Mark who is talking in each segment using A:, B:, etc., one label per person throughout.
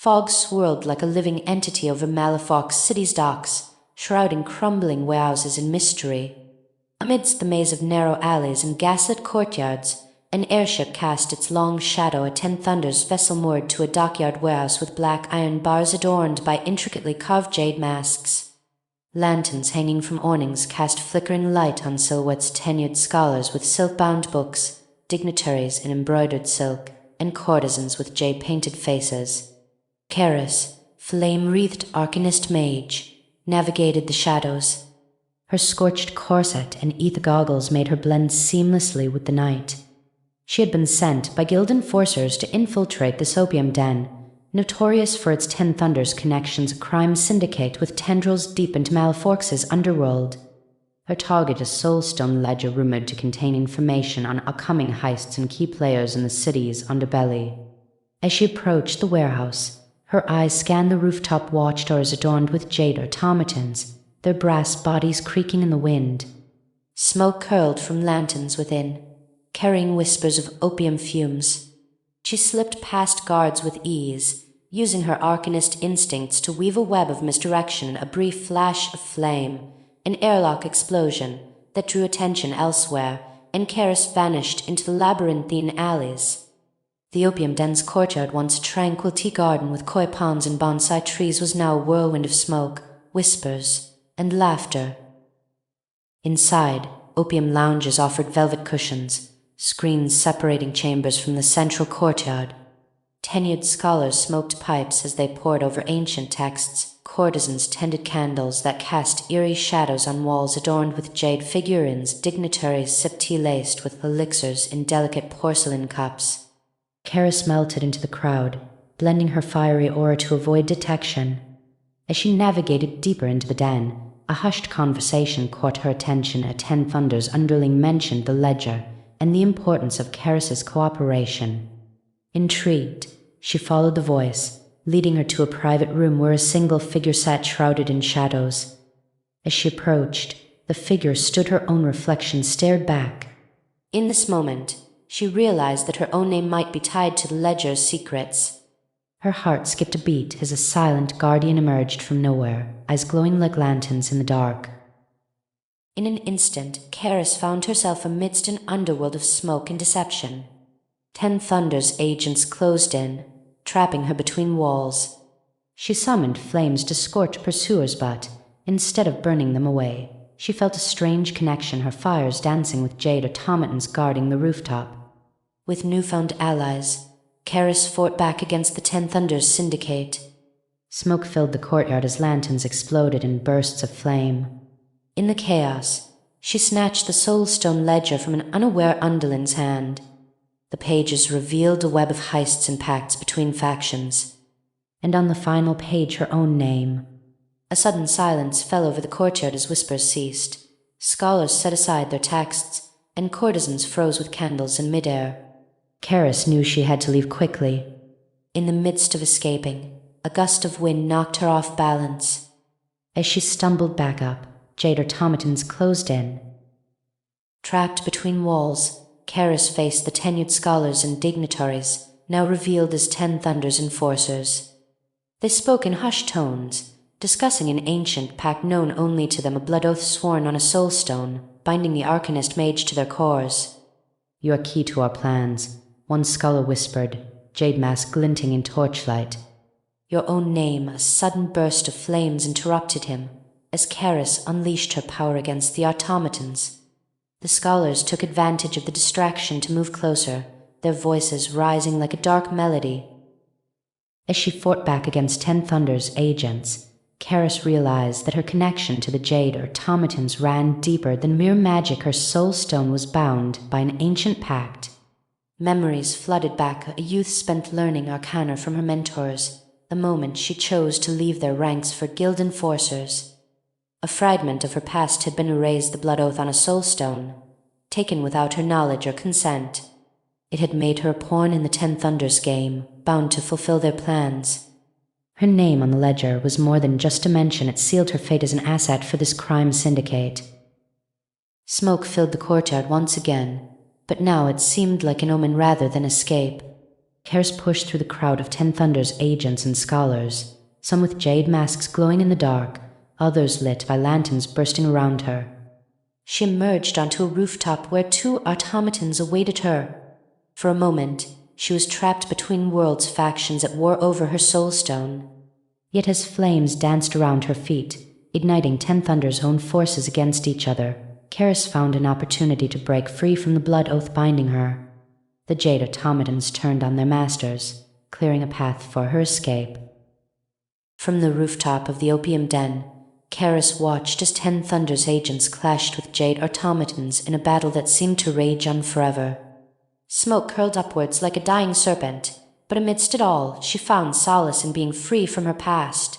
A: Fog swirled like a living entity over Malifaux City's docks, shrouding crumbling warehouses in mystery. Amidst the maze of narrow alleys and gaslit courtyards, an airship cast its long shadow, a Ten Thunders vessel moored to a dockyard warehouse with black iron bars adorned by intricately carved jade masks. Lanterns hanging from awnings cast flickering light on silhouettes, tenured scholars with silk-bound books, dignitaries in embroidered silk, and courtesans with jade-painted faces. Kaeris, flame-wreathed arcanist mage, navigated the shadows. Her scorched corset and ether goggles made her blend seamlessly with the night. She had been sent by guild enforcers to infiltrate this opium den, notorious for its Ten Thunders connections, a crime syndicate with tendrils deep into Malifaux's underworld. Her target, a soulstone ledger rumored to contain information on upcoming heists and key players in the city's underbelly. As she approached the warehouse, her eyes scanned the rooftop watchtowers adorned with jade automatons, their brass bodies creaking in the wind. Smoke curled from lanterns within, carrying whispers of opium fumes. She slipped past guards with ease, using her arcanist instincts to weave a web of misdirection, a brief flash of flame, an airlock explosion that drew attention elsewhere, and Kaeris vanished into the labyrinthine alleys. The opium den's courtyard, once a tranquil tea garden with koi ponds and bonsai trees, was now a whirlwind of smoke, whispers, and laughter. Inside, opium lounges offered velvet cushions, screens separating chambers from the central courtyard. Tenured scholars smoked pipes as they pored over ancient texts. Courtesans tended candles that cast eerie shadows on walls adorned with jade figurines. Dignitaries sipped tea laced with elixirs in delicate porcelain cups. Kaeris melted into the crowd, blending her fiery aura to avoid detection. As she navigated deeper into the den, a hushed conversation caught her attention. A Ten Thunders underling mentioned the ledger and the importance of Kaeris's cooperation. Intrigued, she followed the voice, leading her to a private room where a single figure sat shrouded in shadows. As she approached, the figure stood, her own reflection stared back. In this moment, she realized that her own name might be tied to the ledger's secrets. Her heart skipped a beat as a silent guardian emerged from nowhere, eyes glowing like lanterns in the dark. In an instant, Kaeris found herself amidst an underworld of smoke and deception. Ten Thunders agents closed in, trapping her between walls. She summoned flames to scorch pursuers, but, instead of burning them away, she felt a strange connection, her fires dancing with jade automatons guarding the rooftop. With newfound allies, Kaeris fought back against the Ten Thunders syndicate. Smoke filled the courtyard as lanterns exploded in bursts of flame. In the chaos, she snatched the soulstone ledger from an unaware underling's hand. The pages revealed a web of heists and pacts between factions, and on the final page her own name. A sudden silence fell over the courtyard as whispers ceased. Scholars set aside their texts, and courtesans froze with candles in midair. Kaeris knew she had to leave quickly. In the midst of escaping, a gust of wind knocked her off balance. As she stumbled back up, jade automatons closed in. Trapped between walls, Kaeris faced the tenured scholars and dignitaries, now revealed as Ten Thunders enforcers. They spoke in hushed tones, discussing an ancient pact known only to them, a blood oath sworn on a soulstone, binding the arcanist mage to their cores. "You are key to our plans," one scholar whispered, jade mask glinting in torchlight. Your own name. A sudden burst of flames interrupted him, as Kaeris unleashed her power against the automatons. The scholars took advantage of the distraction to move closer, their voices rising like a dark melody. As she fought back against Ten Thunders agents, Kaeris realized that her connection to the jade automatons ran deeper than mere magic. Her soulstone was bound by an ancient pact. Memories flooded back, a youth spent learning arcana from her mentors, the moment she chose to leave their ranks for guild enforcers. A fragment of her past had been erased, the blood oath on a soulstone, taken without her knowledge or consent. It had made her a pawn in the Ten Thunders game, bound to fulfill their plans. Her name on the ledger was more than just a mention. It sealed her fate as an asset for this crime syndicate. Smoke filled the courtyard once again, but now it seemed like an omen rather than escape. Kaeris pushed through the crowd of Ten Thunder's agents and scholars, some with jade masks glowing in the dark, others lit by lanterns bursting around her. She emerged onto a rooftop where two automatons awaited her. For a moment, she was trapped between worlds' factions at war over her soul stone. Yet as flames danced around her feet, igniting Ten Thunder's own forces against each other, Kaeris found an opportunity to break free from the blood oath binding her. The jade automatons turned on their masters, clearing a path for her escape. From the rooftop of the opium den, Kaeris watched as Ten Thunder's agents clashed with jade automatons in a battle that seemed to rage on forever. Smoke curled upwards like a dying serpent, but amidst it all, she found solace in being free from her past.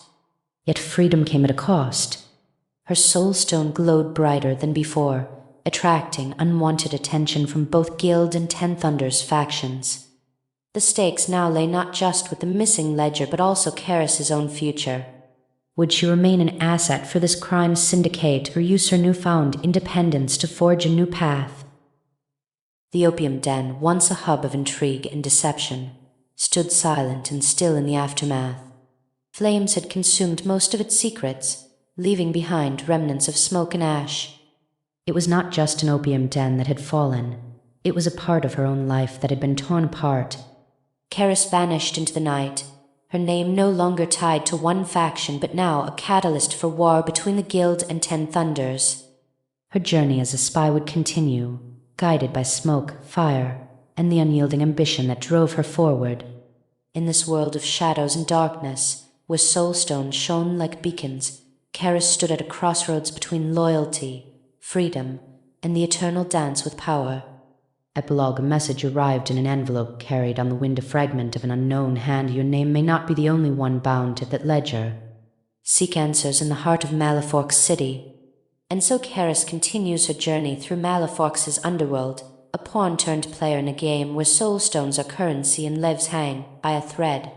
A: Yet freedom came at a cost. Her soul stone glowed brighter than before, attracting unwanted attention from both Guild and Ten Thunder's factions. The stakes now lay not just with the missing ledger but also Kaeris' own future. Would she remain an asset for this crime syndicate or use her newfound independence to forge a new path? The opium den, once a hub of intrigue and deception, stood silent and still in the aftermath. Flames had consumed most of its secrets, leaving behind remnants of smoke and ash. It was not just an opium den that had fallen. It was a part of her own life that had been torn apart. Kaeris vanished into the night, her name no longer tied to one faction but now a catalyst for war between the Guild and Ten Thunders. Her journey as a spy would continue, guided by smoke, fire, and the unyielding ambition that drove her forward. In this world of shadows and darkness, where soulstones shone like beacons, Kaeris stood at a crossroads between loyalty, freedom, and the eternal dance with power. Epilogue. A message arrived in an envelope carried on the wind, a fragment of an unknown hand. Your name may not be the only one bound to that ledger. Seek answers in the heart of Malifaux City. And so Kaeris continues her journey through Malifaux's underworld, a pawn-turned player in a game where soulstones are currency and lives hang by a thread.